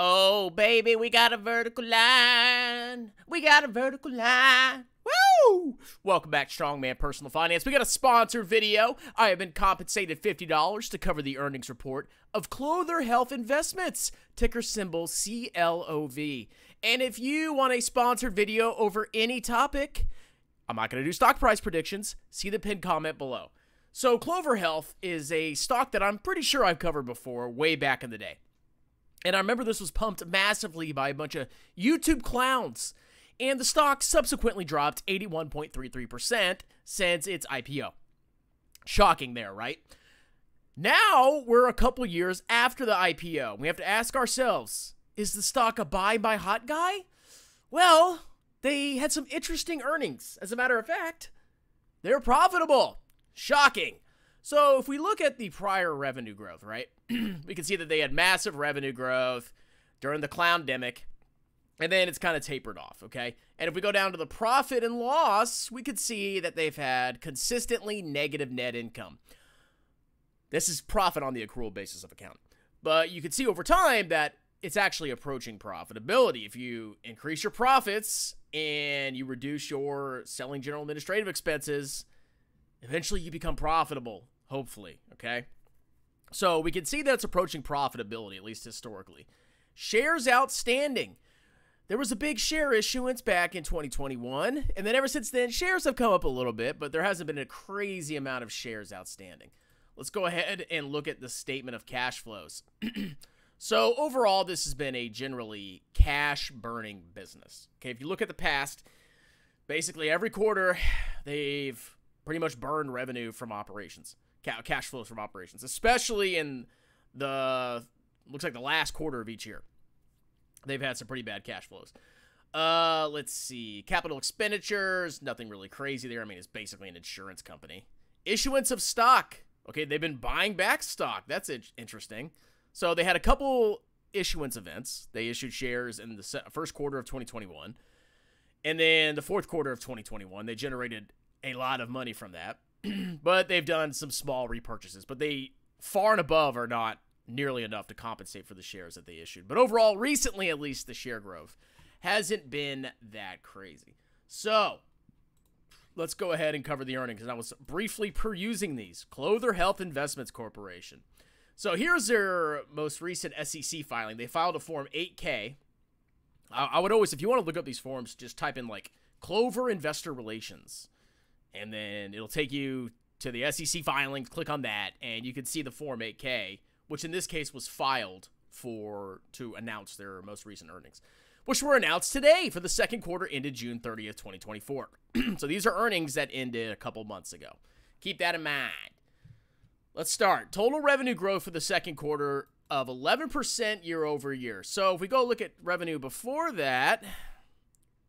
Oh, baby, we got a vertical line. We got a vertical line. Woo! Welcome back, Strongman Personal Finance. We got a sponsored video. I have been compensated $50 to cover the earnings report of Clover Health Investments, ticker symbol CLOV. And if you want a sponsored video over any topic, I'm not going to do stock price predictions. See the pinned comment below. So Clover Health is a stock that I'm pretty sure I've covered before way back in the day. And I remember this was pumped massively by a bunch of YouTube clowns. And the stock subsequently dropped 81.33% since its IPO. Shocking there, right? Now we're a couple years after the IPO. We have to ask ourselves, is the stock a buy by hot guy? Well, they had some interesting earnings. As a matter of fact, they're profitable. Shocking. So if we look at the prior revenue growth, right, we can see that they had massive revenue growth during the clown-demic, and then it's kind of tapered off, okay? And if we go down to the profit and loss, we could see that they've had consistently negative net income. This is profit on the accrual basis of accounting. But you can see over time that it's actually approaching profitability. If you increase your profits and you reduce your selling general administrative expenses, eventually you become profitable, hopefully, okay? So we can see that it's approaching profitability, at least historically. Shares outstanding. There was a big share issuance back in 2021, and then ever since then, shares have come up a little bit, but there hasn't been a crazy amount of shares outstanding. Let's go ahead and look at the statement of cash flows. So overall, this has been a generally cash-burning business. Okay, if you look at the past, basically every quarter, they've pretty much burned revenue from operations, cash flows from operations, especially in the, looks like the last quarter of each year. They've had some pretty bad cash flows. Let's see. Capital expenditures, nothing really crazy there. I mean, it's basically an insurance company. Issuance of stock. Okay, they've been buying back stock. That's interesting. So they had a couple issuance events. They issued shares in the first quarter of 2021. And then the fourth quarter of 2021, they generated a lot of money from that. But they've done some small repurchases. But they, far and above, are not nearly enough to compensate for the shares that they issued. But overall, recently at least, the share growth hasn't been that crazy. So let's go ahead and cover the earnings. And I was briefly perusing these. Clover Health Investments Corporation. So here's their most recent SEC filing. They filed a Form 8K. I would always, if you want to look up these forms, just type in like Clover Investor Relations. And then it'll take you to the SEC filings. Click on that, and you can see the Form 8K, which in this case was filed to announce their most recent earnings, which were announced today for the second quarter ended June 30th, 2024. So these are earnings that ended a couple months ago. Keep that in mind. Let's start. Total revenue growth for the second quarter of 11% year over year. So if we go look at revenue before that,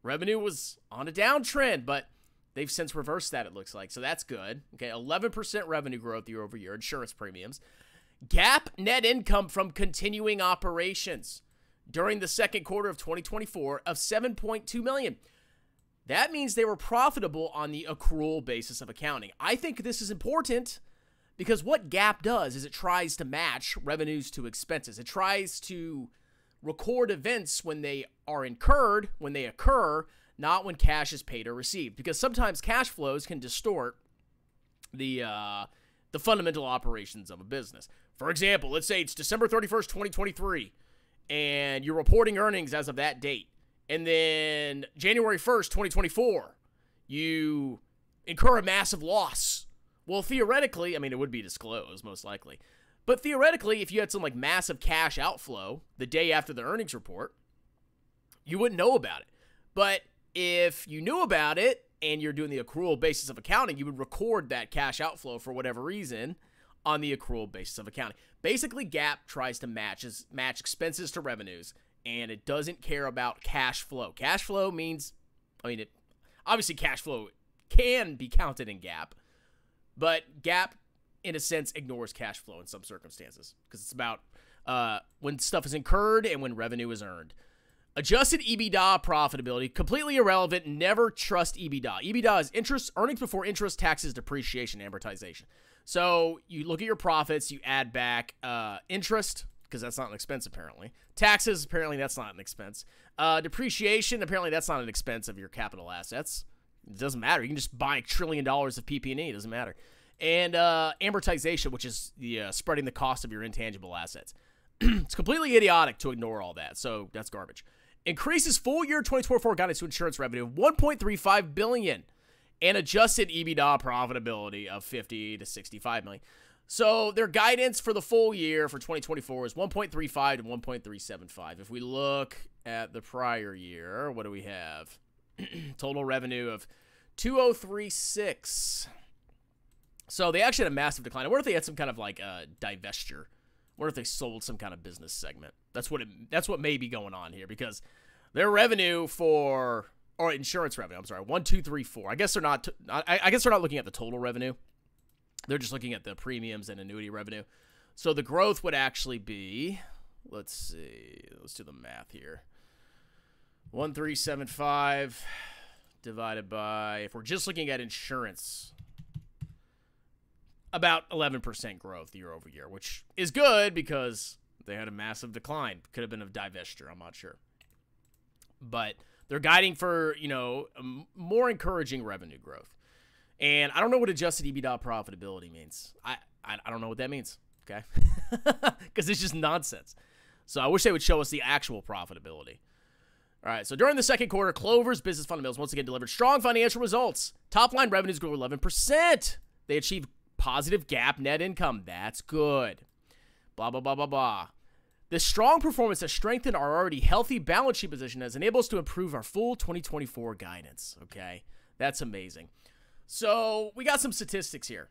revenue was on a downtrend, but they've since reversed that, it looks like. So that's good. Okay, 11% revenue growth year over year, insurance premiums. GAAP net income from continuing operations during the second quarter of 2024 of $7.2 million. That means they were profitable on the accrual basis of accounting. I think this is important because what GAAP does is it tries to match revenues to expenses. It tries to record events when they are incurred, when they occur, not when cash is paid or received. Because sometimes cash flows can distort the fundamental operations of a business. For example, let's say it's December 31st, 2023, and you're reporting earnings as of that date. And then January 1st, 2024, you incur a massive loss. Well, theoretically, I mean, it would be disclosed, most likely. But theoretically, if you had some like massive cash outflow the day after the earnings report, you wouldn't know about it. But if you knew about it and you're doing the accrual basis of accounting, you would record that cash outflow for whatever reason on the accrual basis of accounting. Basically, GAAP tries to match expenses to revenues, and it doesn't care about cash flow. Cash flow means, I mean, obviously cash flow can be counted in GAAP, but GAAP, in a sense, ignores cash flow in some circumstances because it's about when stuff is incurred and when revenue is earned. Adjusted EBITDA profitability, completely irrelevant. Never trust EBITDA. EBITDA is interest, earnings before interest, taxes, depreciation, amortization. So you look at your profits, you add back interest, because that's not an expense, apparently. Taxes, apparently that's not an expense. Depreciation, apparently that's not an expense of your capital assets. It doesn't matter. You can just buy $1 trillion of PP&E. It doesn't matter. And amortization, which is the spreading the cost of your intangible assets. It's completely idiotic to ignore all that, so that's garbage. Increases full year 2024 guidance to insurance revenue of $1.35 billion and adjusted EBITDA profitability of $50 to $65 million. So their guidance for the full year for 2024 is 1.35 to 1.375. If we look at the prior year, what do we have? Total revenue of 2036. So they actually had a massive decline. What if they had some kind of like divestiture? What if they sold some kind of business segment? That's what may be going on here, because their revenue or insurance revenue, I'm sorry, 1, 2, 3, 4. I guess they're not. I guess they're not looking at the total revenue. They're just looking at the premiums and annuity revenue. So the growth would actually be, let's see, let's do the math here. 1,375 divided by, if we're just looking at insurance, about 11% growth year over year, which is good because they had a massive decline. Could have been a divestiture, I'm not sure. But they're guiding for, more encouraging revenue growth. And I don't know what adjusted EBITDA profitability means. I don't know what that means, okay? Because it's just nonsense. So I wish they would show us the actual profitability. All right, so during the second quarter, Clover's business fundamentals once again delivered strong financial results. Top-line revenues grew 11%. They achieved positive GAAP net income. That's good. Blah, blah, blah, blah, blah. This strong performance has strengthened our already healthy balance sheet position, has enabled us to improve our full 2024 guidance. Okay, that's amazing. So we got some statistics here.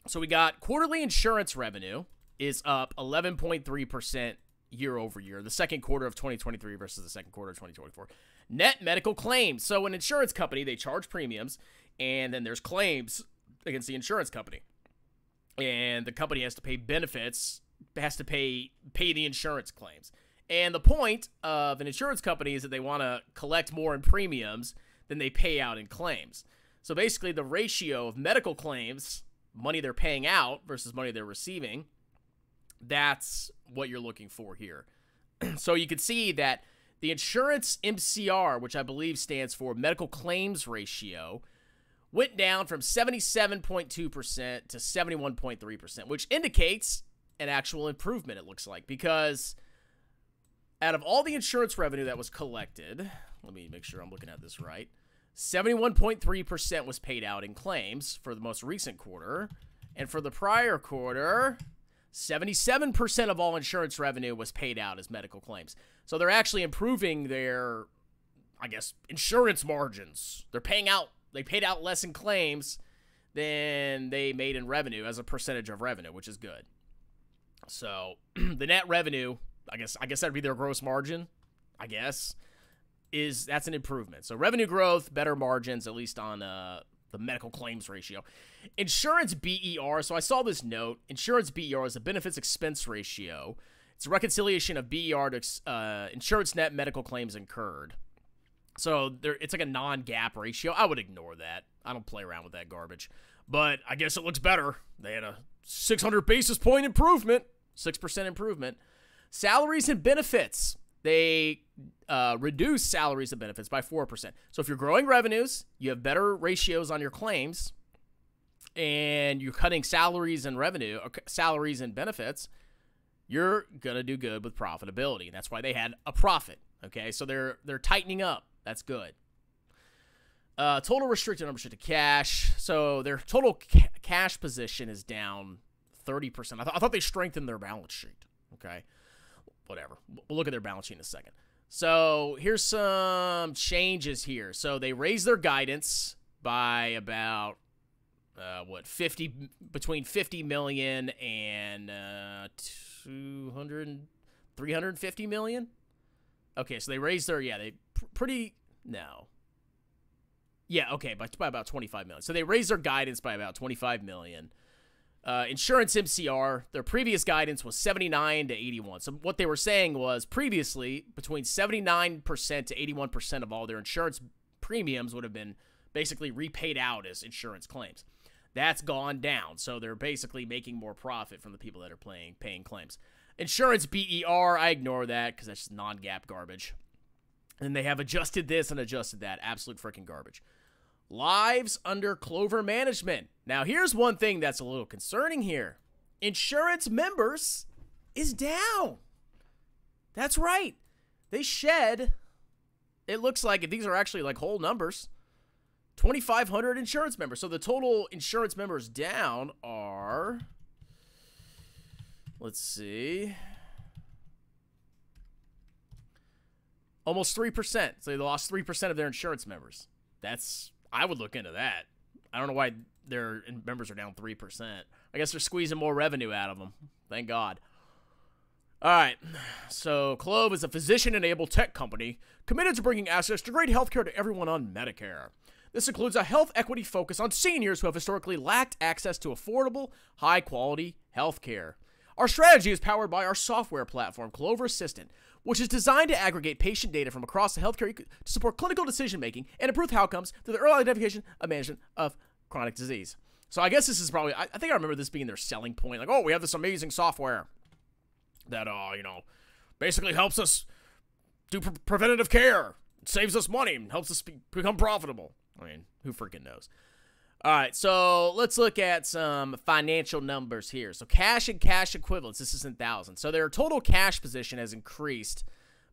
So we got quarterly insurance revenue is up 11.3% year over year, the second quarter of 2023 versus the second quarter of 2024. Net medical claims. So an insurance company, they charge premiums, and then there's claims against the insurance company. And the company has to pay benefits, has to pay the insurance claims. And the point of an insurance company is that they want to collect more in premiums than they pay out in claims. So basically the ratio of medical claims, money they're paying out versus money they're receiving, that's what you're looking for here. So you can see that the insurance MCR, which I believe stands for medical claims ratio, went down from 77.2% to 71.3%, which indicates an actual improvement, it looks like, because out of all the insurance revenue that was collected, let me make sure I'm looking at this right, 71.3% was paid out in claims for the most recent quarter, and for the prior quarter, 77% of all insurance revenue was paid out as medical claims. So they're actually improving their, I guess, insurance margins. They paid out less in claims than they made in revenue as a percentage of revenue, which is good. So the net revenue, I guess that'd be their gross margin, I guess, that's an improvement. So revenue growth, better margins, at least on the medical claims ratio. Insurance BER, so I saw this note. Insurance BER is a benefits expense ratio. It's a reconciliation of BER to insurance net medical claims incurred. So it's like a non-GAAP ratio. I would ignore that. I don't play around with that garbage. But I guess it looks better. They had a 600 basis point improvement, 6% improvement. Salaries and benefits. They reduce salaries and benefits by 4%. So if you're growing revenues, you have better ratios on your claims, and you're cutting salaries and benefits, you're going to do good with profitability. And that's why they had a profit. Okay, so they're tightening up. That's good. Total restricted and unrestricted cash. So their total cash position is down 30%. I thought they strengthened their balance sheet. Okay, whatever. We'll look at their balance sheet in a second. So here's some changes here. So they raised their guidance by about between 50 million and 350 million. Okay, so they raised their, by about 25 million. So they raised their guidance by about 25 million. Insurance MCR, their previous guidance was 79 to 81. So what they were saying was previously between 79% to 81% of all their insurance premiums would have been basically repaid out as insurance claims. That's gone down. So they're basically making more profit from the people that are paying claims. Insurance BER, I ignore that because that's just non-GAAP garbage. And they have adjusted this and adjusted that. Absolute freaking garbage. Lives under Clover management. Now, here's one thing that's a little concerning here. Insurance members is down. That's right. They shed, it looks like, these are actually like whole numbers, 2,500 insurance members. So the total insurance members down are, let's see, almost 3%. So they lost 3% of their insurance members. I would look into that. I don't know why their members are down 3%. I guess they're squeezing more revenue out of them. Thank God. All right. So CLOV is a physician-enabled tech company committed to bringing access to great healthcare to everyone on Medicare. This includes a health equity focus on seniors who have historically lacked access to affordable, high-quality healthcare. Our strategy is powered by our software platform, Clover Assistant, which is designed to aggregate patient data from across the healthcare to support clinical decision-making and improve outcomes through the early identification and management of chronic disease. So I guess this is probably, I think I remember this being their selling point. Like, oh, we have this amazing software that, basically helps us do preventative care. It saves us money and helps us become profitable. I mean, who freaking knows? All right, so let's look at some financial numbers here. So cash and cash equivalents, this is in thousands. So their total cash position has increased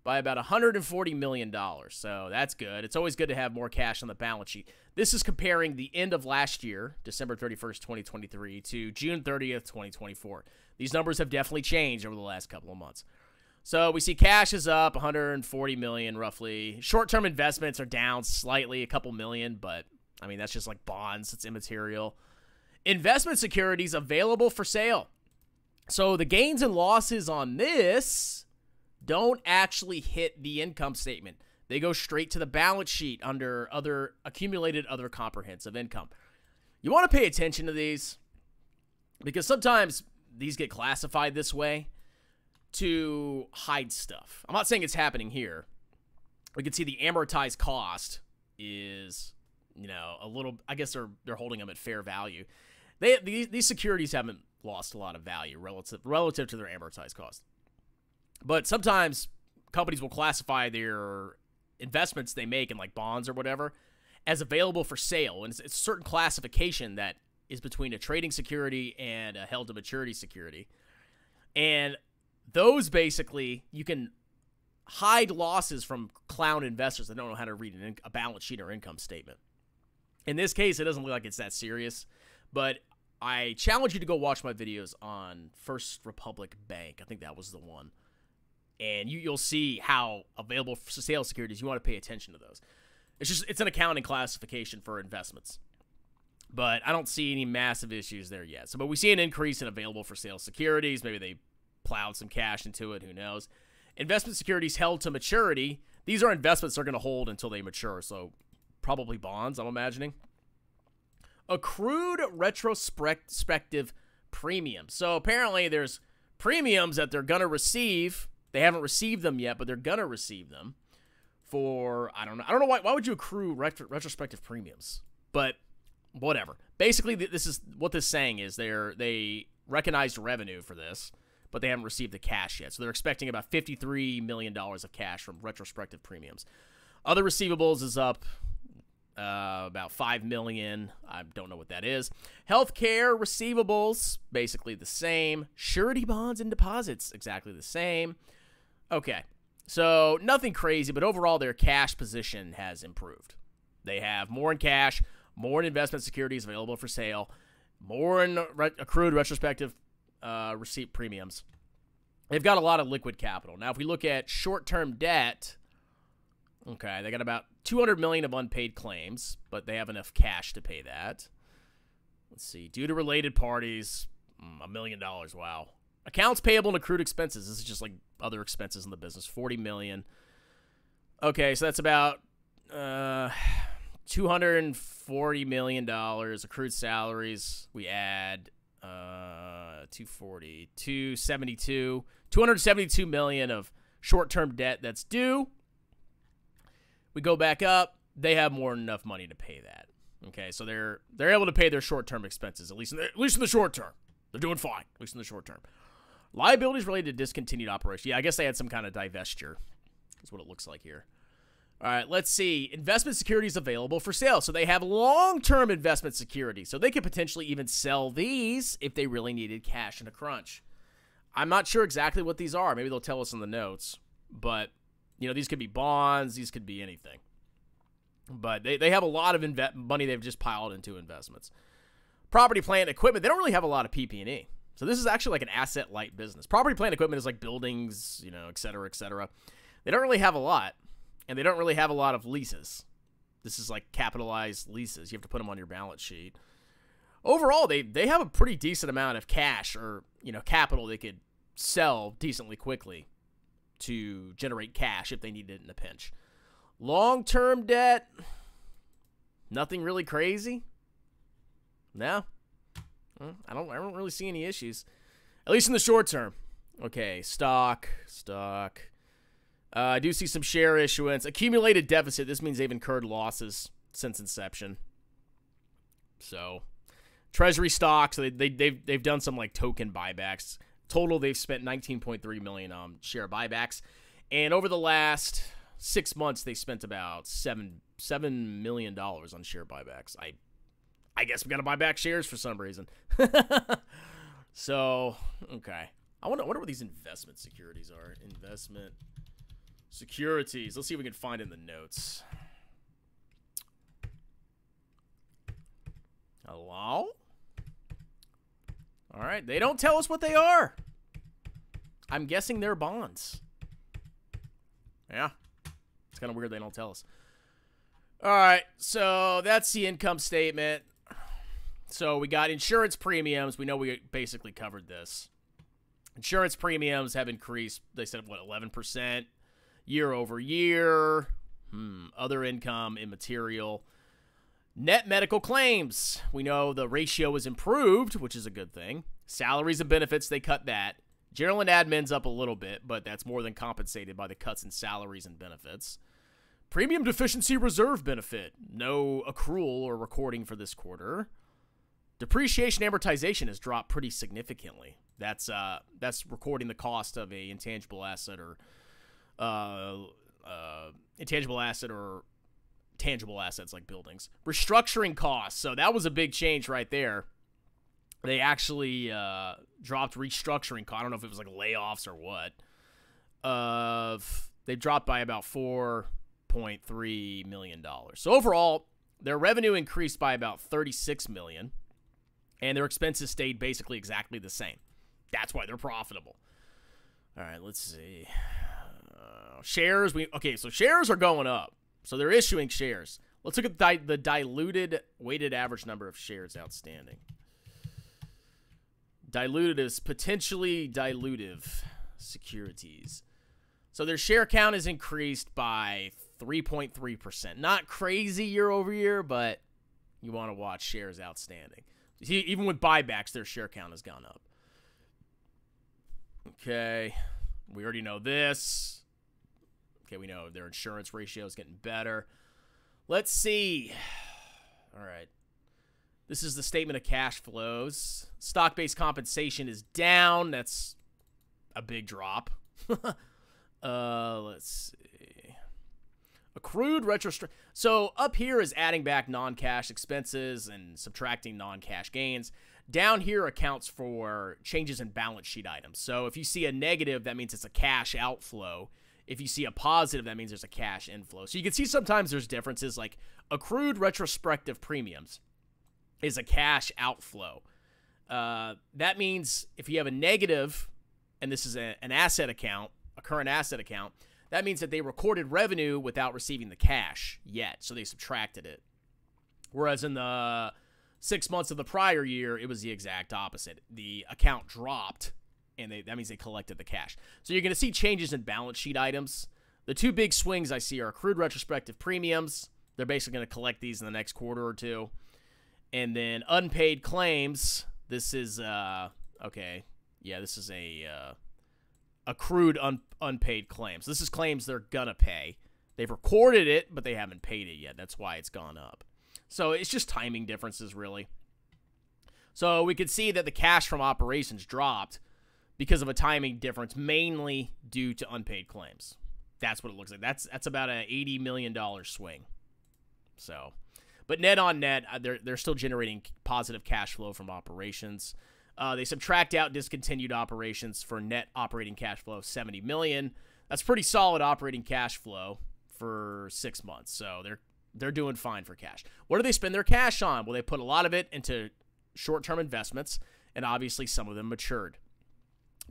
by about $140 million. So that's good. It's always good to have more cash on the balance sheet. This is comparing the end of last year, December 31st, 2023, to June 30th, 2024. These numbers have definitely changed over the last couple of months. So we see cash is up $140 million roughly. Short-term investments are down slightly, a couple million, but I mean, that's just like bonds. It's immaterial. Investment securities available for sale. So the gains and losses on this don't actually hit the income statement. They go straight to the balance sheet under accumulated other comprehensive income. You want to pay attention to these because sometimes these get classified this way to hide stuff. I'm not saying it's happening here. We can see the amortized cost is, a little, I guess they're holding them at fair value. These securities haven't lost a lot of value relative to their amortized cost. But sometimes companies will classify their investments they make in like bonds or whatever as available for sale. And it's a certain classification that is between a trading security and a held to maturity security. And those basically, you can hide losses from clown investors that don't know how to read a balance sheet or income statement. In this case, it doesn't look like it's that serious, but I challenge you to go watch my videos on First Republic Bank. I think that was the one. And you'll see how available for sale securities, you want to pay attention to those. It's an accounting classification for investments. But I don't see any massive issues there yet. But we see an increase in available for sale securities. Maybe they plowed some cash into it. Who knows? Investment securities held to maturity. These are investments they're going to hold until they mature. So probably bonds, I'm imagining. Accrued retrospective premiums. So apparently there's premiums that they're going to receive. They haven't received them yet, but they're going to receive them for, I don't know why would you accrue retrospective premiums? But whatever. Basically, this is what this saying is. They recognized revenue for this, but they haven't received the cash yet. So they're expecting about $53 million of cash from retrospective premiums. Other receivables is up about $5 million. I don't know what that is. Healthcare receivables, basically the same. Surety bonds and deposits, exactly the same. Okay, so nothing crazy, but overall their cash position has improved. They have more in cash, more in investment securities available for sale, more in accrued retrospective receipt premiums. They've got a lot of liquid capital. Now, if we look at short-term debt, okay, they got about $200 million of unpaid claims, but they have enough cash to pay that. Let's see. Due to related parties, $1 million. Wow. Accounts payable and accrued expenses. This is just like other expenses in the business. $40 million. Okay, so that's about $240 million. Accrued salaries. We add 240, 272, $272 million of short-term debt that's due. We go back up. They have more than enough money to pay that. Okay, so they're able to pay their short-term expenses, at least in the short term. They're doing fine, at least in the short term. Liabilities related to discontinued operation. Yeah, I guess they had some kind of divestiture. That's what it looks like here. All right, let's see. Investment securities available for sale. So they have long-term investment securities. So they could potentially even sell these if they really needed cash in a crunch. I'm not sure exactly what these are. Maybe they'll tell us in the notes. But, you know, these could be bonds. These could be anything. But they have a lot of money they've just piled into investments. Property, plant, equipment. They don't really have a lot of PP&E. So this is actually like an asset-light business. Property, plant, equipment is like buildings, you know, et cetera, et cetera. They don't really have a lot. And they don't really have a lot of leases. This is like capitalized leases. You have to put them on your balance sheet. Overall, they have a pretty decent amount of cash or, you know, capital they could sell decently quickly to generate cash if they needed it in a pinch. Long-term debt, nothing really crazy. No. I don't really see any issues. At least in the short term. Okay, stock. I do see some share issuance. Accumulated deficit. This means they've incurred losses since inception. So, treasury stocks. So they've done some like token buybacks. Total, they've spent $19.3 million on share buybacks, and over the last 6 months, they spent about $7 million on share buybacks. I guess we got to buy back shares for some reason. So, okay. I wonder what these investment securities are. Investment securities. Let's see if we can find in the notes. Hello? All right. They don't tell us what they are. I'm guessing they're bonds. Yeah. It's kind of weird they don't tell us. All right. So that's the income statement. So we got insurance premiums. We know we basically covered this. Insurance premiums have increased, they said, what, 11%? Year over year. Other income, immaterial. Net medical claims. We know the ratio was improved, which is a good thing. Salaries and benefits, they cut that. General and admin's up a little bit, but that's more than compensated by the cuts in salaries and benefits. Premium deficiency reserve benefit. No accrual or recording for this quarter. Depreciation amortization has dropped pretty significantly. That's recording the cost of a intangible asset or tangible assets like buildings. Restructuring costs. So that was a big change right there. They actually dropped restructuring costs. I don't know if it was like layoffs or what. They dropped by about $4.3 million. So overall, their revenue increased by about $36 million, and their expenses stayed basically exactly the same. That's why they're profitable. All right, let's see. Shares. So shares are going up. So they're issuing shares. Let's look at the diluted weighted average number of shares outstanding. Diluted is potentially dilutive securities. So their share count is increased by 3.3%. Not crazy year over year, but you want to watch shares outstanding. Even with buybacks, their share count has gone up. Okay. We already know this. Okay, we know their insurance ratio is getting better. Let's see. All right. This is the statement of cash flows. Stock-based compensation is down. That's a big drop. Let's see. Accrued retrospect. So up here is adding back non-cash expenses and subtracting non-cash gains. Down here accounts for changes in balance sheet items. So if you see a negative, that means it's a cash outflow. If you see a positive, that means there's a cash inflow. So you can see sometimes there's differences, like accrued retrospective premiums is a cash outflow. That means if you have a negative, and this is an asset account, a current asset account, that means that they recorded revenue without receiving the cash yet, so they subtracted it. Whereas in the 6 months of the prior year, it was the exact opposite. The account dropped, and that means they collected the cash. So you're going to see changes in balance sheet items. The two big swings I see are accrued retrospective premiums. They're basically going to collect these in the next quarter or two. And then unpaid claims. This is, okay. Yeah, this is a accrued unpaid claims. This is claims they're going to pay. They've recorded it, but they haven't paid it yet. That's why it's gone up. So it's just timing differences, really. So we could see that the cash from operations dropped, because of a timing difference, mainly due to unpaid claims. That's what it looks like. That's about an $80 million swing. So, but net on net, they're still generating positive cash flow from operations. They subtract out discontinued operations for net operating cash flow of $70 million. That's pretty solid operating cash flow for 6 months. So they're doing fine for cash. What do they spend their cash on? Well, they put a lot of it into short-term investments, and obviously some of them matured.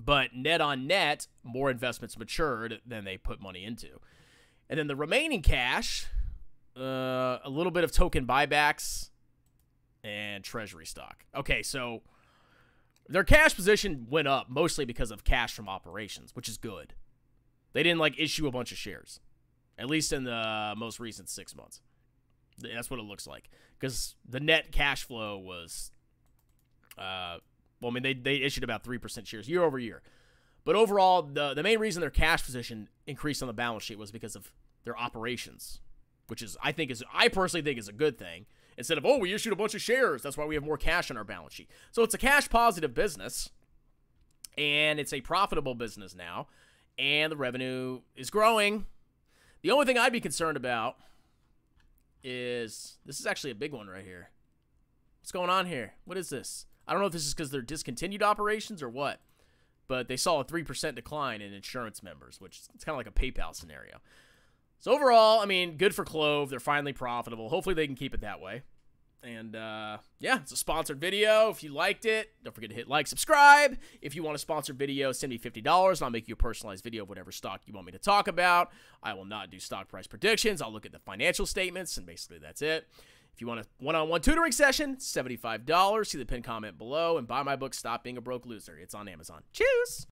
But net on net, more investments matured than they put money into. And then the remaining cash, a little bit of token buybacks and treasury stock. Okay, so their cash position went up mostly because of cash from operations, which is good. They didn't like issue a bunch of shares, at least in the most recent 6 months. That's what it looks like, because the net cash flow was, well, I mean, they issued about 3% shares year over year. But overall, the main reason their cash position increased on the balance sheet was because of their operations, which is, I personally think is a good thing. Instead of, oh, we issued a bunch of shares, that's why we have more cash on our balance sheet. So it's a cash positive business, and it's a profitable business now, and the revenue is growing. The only thing I'd be concerned about is, this is actually a big one right here. What's going on here? What is this? I don't know if this is because they're discontinued operations or what, but they saw a 3% decline in insurance members, which is kind of like a PayPal scenario. So overall, I mean, good for CLOV. They're finally profitable. Hopefully they can keep it that way. And, yeah, it's a sponsored video. If you liked it, don't forget to hit like, subscribe. If you want a sponsored video, send me $50, and I'll make you a personalized video of whatever stock you want me to talk about. I will not do stock price predictions. I'll look at the financial statements, and basically that's it. If you want a one-on-one tutoring session, $75. See the pinned comment below, and buy my book, Stop Being a Broke Loser. It's on Amazon. Cheers!